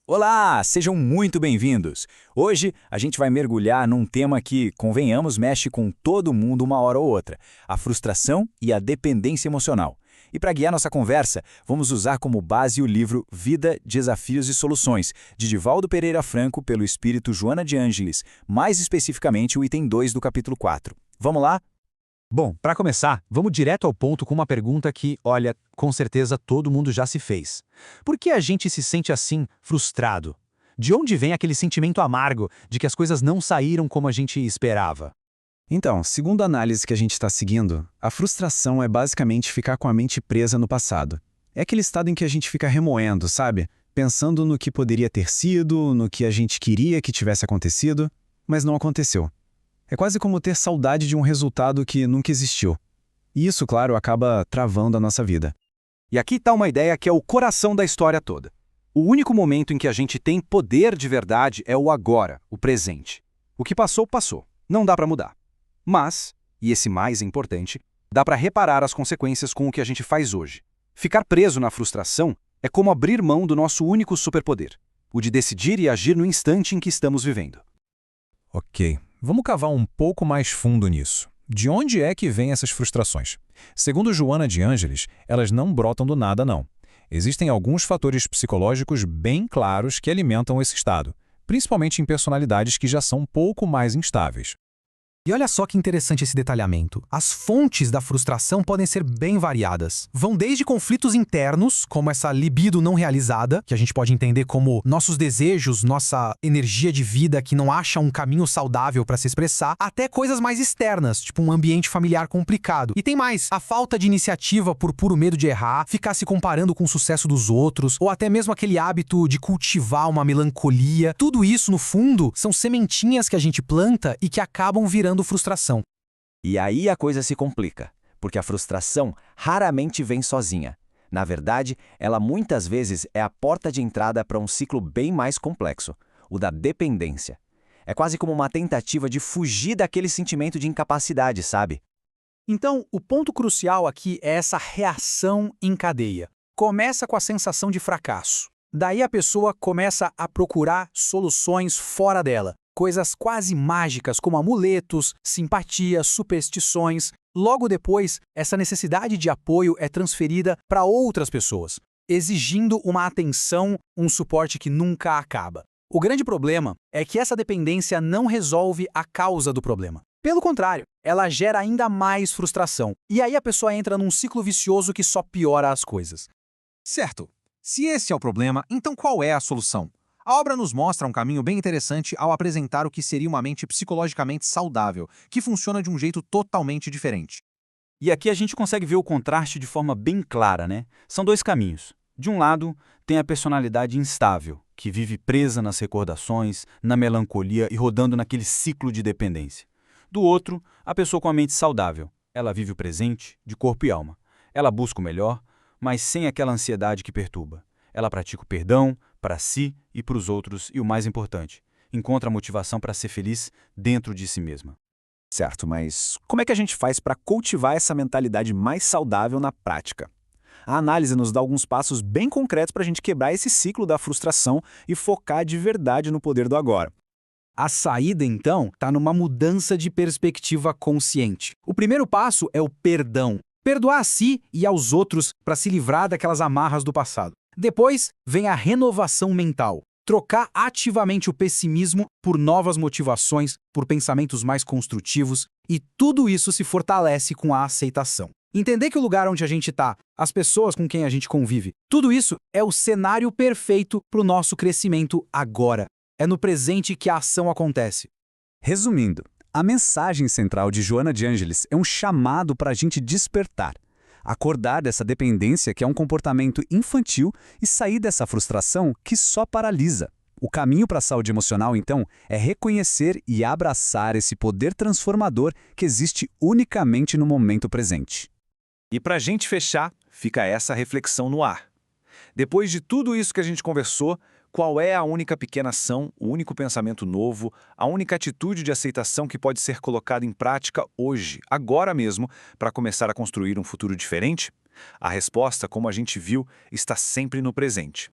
Olá, sejam muito bem-vindos! Hoje a gente vai mergulhar num tema que, convenhamos, mexe com todo mundo uma hora ou outra: a frustração e a dependência emocional. E para guiar nossa conversa, vamos usar como base o livro Vida, Desafios e Soluções, de Divaldo Pereira Franco, pelo espírito Joana de Ângeles, mais especificamente o item 2 do capítulo 4. Vamos lá? Bom, para começar, vamos direto ao ponto com uma pergunta que, olha, com certeza todo mundo já se fez. Por que a gente se sente assim, frustrado? De onde vem aquele sentimento amargo de que as coisas não saíram como a gente esperava? Então, segundo a análise que a gente está seguindo, a frustração é basicamente ficar com a mente presa no passado. É aquele estado em que a gente fica remoendo, sabe? Pensando no que poderia ter sido, no que a gente queria que tivesse acontecido, mas não aconteceu. É quase como ter saudade de um resultado que nunca existiu. E isso, claro, acaba travando a nossa vida. E aqui está uma ideia que é o coração da história toda. O único momento em que a gente tem poder de verdade é o agora, o presente. O que passou, passou. Não dá para mudar. Mas, e esse mais é importante, dá para reparar as consequências com o que a gente faz hoje. Ficar preso na frustração é como abrir mão do nosso único superpoder, o de decidir e agir no instante em que estamos vivendo. Ok, vamos cavar um pouco mais fundo nisso. De onde é que vêm essas frustrações? Segundo Joana de Ângeles, elas não brotam do nada, não. Existem alguns fatores psicológicos bem claros que alimentam esse estado, principalmente em personalidades que já são um pouco mais instáveis. E olha só que interessante esse detalhamento. As fontes da frustração podem ser bem variadas. Vão desde conflitos internos, como essa libido não realizada, que a gente pode entender como nossos desejos, nossa energia de vida que não acha um caminho saudável para se expressar, até coisas mais externas, tipo um ambiente familiar complicado. E tem mais, a falta de iniciativa por puro medo de errar, ficar se comparando com o sucesso dos outros, ou até mesmo aquele hábito de cultivar uma melancolia. Tudo isso, no fundo, são sementinhas que a gente planta e que acabam virando frustração. E aí a coisa se complica, porque a frustração raramente vem sozinha. Na verdade, ela muitas vezes é a porta de entrada para um ciclo bem mais complexo, o da dependência. É quase como uma tentativa de fugir daquele sentimento de incapacidade, sabe? Então, o ponto crucial aqui é essa reação em cadeia. Começa com a sensação de fracasso. Daí a pessoa começa a procurar soluções fora dela. Coisas quase mágicas como amuletos, simpatia, superstições. Logo depois, essa necessidade de apoio é transferida para outras pessoas, exigindo uma atenção, um suporte que nunca acaba. O grande problema é que essa dependência não resolve a causa do problema. Pelo contrário, ela gera ainda mais frustração. E aí a pessoa entra num ciclo vicioso que só piora as coisas. Certo. Se esse é o problema, então qual é a solução? A obra nos mostra um caminho bem interessante ao apresentar o que seria uma mente psicologicamente saudável, que funciona de um jeito totalmente diferente. E aqui a gente consegue ver o contraste de forma bem clara, né? São dois caminhos. De um lado, tem a personalidade instável, que vive presa nas recordações, na melancolia e rodando naquele ciclo de dependência. Do outro, a pessoa com a mente saudável. Ela vive o presente, de corpo e alma. Ela busca o melhor, mas sem aquela ansiedade que perturba. Ela pratica o perdão para si e para os outros e, o mais importante, encontra a motivação para ser feliz dentro de si mesma. Certo, mas como é que a gente faz para cultivar essa mentalidade mais saudável na prática? A análise nos dá alguns passos bem concretos para a gente quebrar esse ciclo da frustração e focar de verdade no poder do agora. A saída, então, está numa mudança de perspectiva consciente. O primeiro passo é o perdão. Perdoar a si e aos outros para se livrar daquelas amarras do passado. Depois, vem a renovação mental. Trocar ativamente o pessimismo por novas motivações, por pensamentos mais construtivos, e tudo isso se fortalece com a aceitação. Entender que o lugar onde a gente está, as pessoas com quem a gente convive, tudo isso é o cenário perfeito para o nosso crescimento agora. É no presente que a ação acontece. Resumindo, a mensagem central de Joana de Ângeles é um chamado para a gente despertar. Acordar dessa dependência que é um comportamento infantil e sair dessa frustração que só paralisa. O caminho para a saúde emocional, então, é reconhecer e abraçar esse poder transformador que existe unicamente no momento presente. E para a gente fechar, fica essa reflexão no ar. Depois de tudo isso que a gente conversou, qual é a única pequena ação, o único pensamento novo, a única atitude de aceitação que pode ser colocada em prática hoje, agora mesmo, para começar a construir um futuro diferente? A resposta, como a gente viu, está sempre no presente.